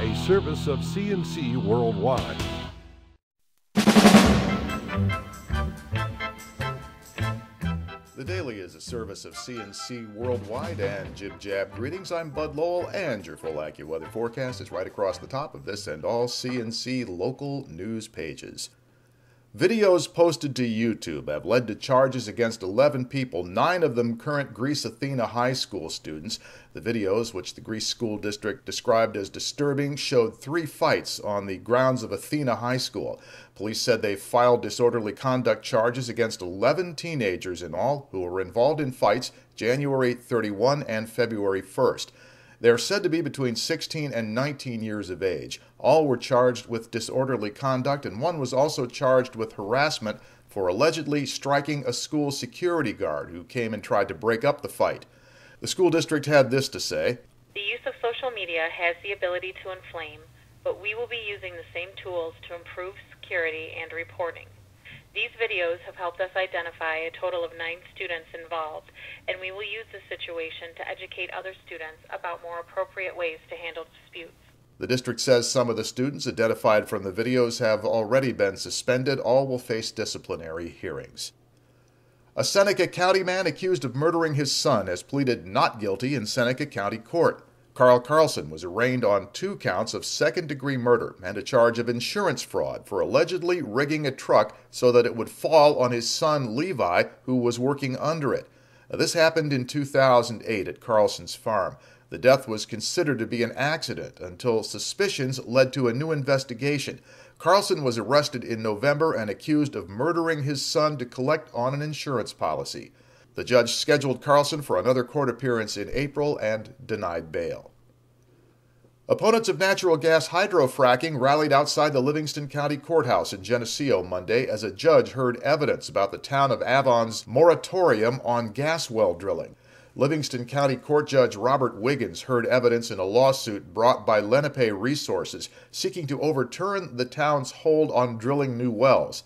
a service of CNC Worldwide. The Daily is a service of CNC Worldwide and Jib Jab greetings. I'm Bud Lowell, and your full AccuWeather forecast is right across the top of this and all CNC local news pages. Videos posted to YouTube have led to charges against 11 people, 9 of them current Greece Athena High School students. The videos, which the Greece School District described as disturbing, showed 3 fights on the grounds of Athena High School. Police said they filed disorderly conduct charges against 11 teenagers in all who were involved in fights January 31 and February 1st. They are said to be between 16 and 19 years of age. All were charged with disorderly conduct, and one was also charged with harassment for allegedly striking a school security guard who came and tried to break up the fight. The school district had this to say: "The use of social media has the ability to inflame, but we will be using the same tools to improve security and reporting. These videos have helped us identify a total of 9 students involved, and we will use this situation to educate other students about more appropriate ways to handle disputes." The district says some of the students identified from the videos have already been suspended. All will face disciplinary hearings. A Seneca County man accused of murdering his son has pleaded not guilty in Seneca County Court. Carl Carlson was arraigned on 2 counts of second-degree murder and a charge of insurance fraud for allegedly rigging a truck so that it would fall on his son Levi, who was working under it. This happened in 2008 at Carlson's farm. The death was considered to be an accident until suspicions led to a new investigation. Carlson was arrested in November and accused of murdering his son to collect on an insurance policy. The judge scheduled Carlson for another court appearance in April and denied bail. Opponents of natural gas hydrofracking rallied outside the Livingston County Courthouse in Geneseo Monday as a judge heard evidence about the town of Avon's moratorium on gas well drilling. Livingston County Court Judge Robert Wiggins heard evidence in a lawsuit brought by Lenape Resources seeking to overturn the town's hold on drilling new wells.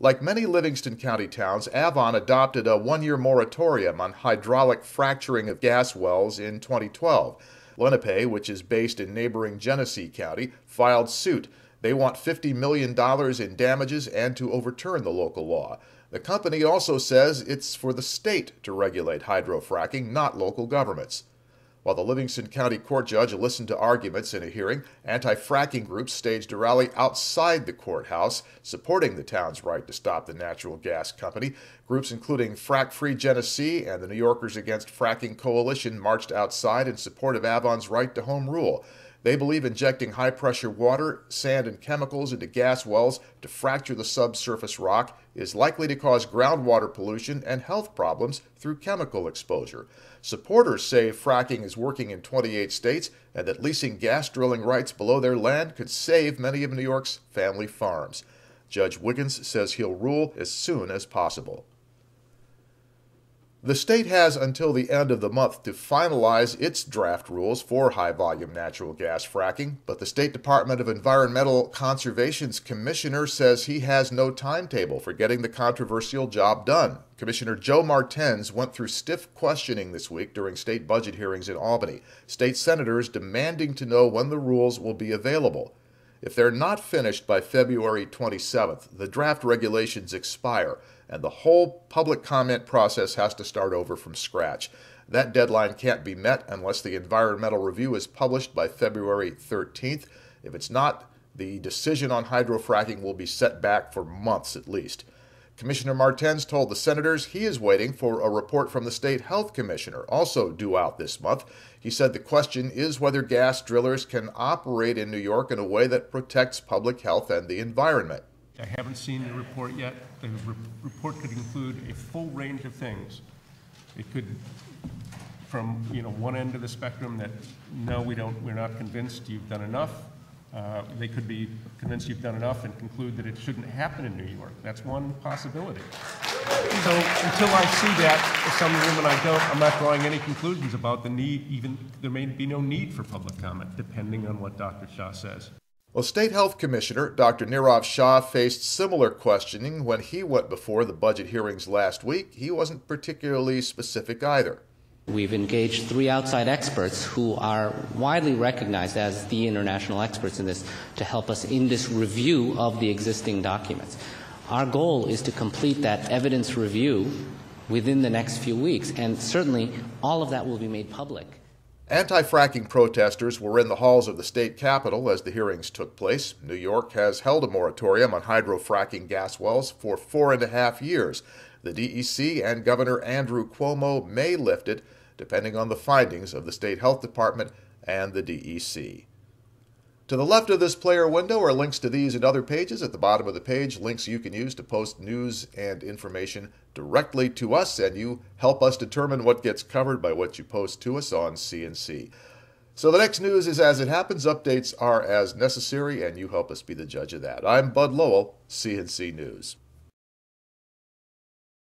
Like many Livingston County towns, Avon adopted a 1-year moratorium on hydraulic fracturing of gas wells in 2012. Lenape, which is based in neighboring Genesee County, filed suit. They want $50 million in damages and to overturn the local law. The company also says it's for the state to regulate hydrofracking, not local governments. While the Livingston County Court judge listened to arguments in a hearing, anti-fracking groups staged a rally outside the courthouse, supporting the town's right to stop the natural gas company. Groups including Frack Free Genesee and the New Yorkers Against Fracking Coalition marched outside in support of Avon's right to home rule. They believe injecting high-pressure water, sand, and chemicals into gas wells to fracture the subsurface rock is likely to cause groundwater pollution and health problems through chemical exposure. Supporters say fracking is working in 28 states and that leasing gas drilling rights below their land could save many of New York's family farms. Judge Wiggins says he'll rule as soon as possible. The state has until the end of the month to finalize its draft rules for high-volume natural gas fracking, but the State Department of Environmental Conservation's commissioner says he has no timetable for getting the controversial job done. Commissioner Joe Martens went through stiff questioning this week during state budget hearings in Albany, state senators demanding to know when the rules will be available. If they're not finished by February 27th, the draft regulations expire, and the whole public comment process has to start over from scratch. That deadline can't be met unless the environmental review is published by February 13th. If it's not, the decision on hydrofracking will be set back for months at least. Commissioner Martens told the senators he is waiting for a report from the state health commissioner, also due out this month. He said the question is whether gas drillers can operate in New York in a way that protects public health and the environment. I haven't seen the report yet. The report could include a full range of things. It could, from one end of the spectrum that no, we're not convinced you've done enough. They could be convinced you've done enough and conclude that it shouldn't happen in New York. That's one possibility. So until I see that, as some women I'm not drawing any conclusions about the need. Even there may be no need for public comment, depending on what Dr. Shah says. Well, State Health Commissioner Dr. Nirav Shah faced similar questioning when he went before the budget hearings last week. He wasn't particularly specific either. We've engaged 3 outside experts who are widely recognized as the international experts in this to help us in this review of the existing documents. Our goal is to complete that evidence review within the next few weeks, and certainly all of that will be made public. Anti-fracking protesters were in the halls of the state capitol as the hearings took place. New York has held a moratorium on hydrofracking gas wells for 4.5 years. The DEC and Governor Andrew Cuomo may lift it, depending on the findings of the state health department and the DEC. To the left of this player window are links to these and other pages. At the bottom of the page, links you can use to post news and information directly to us, and you help us determine what gets covered by what you post to us on CNC. So the next news is as it happens, updates are as necessary, and you help us be the judge of that. I'm Bud Lowell, CNC News.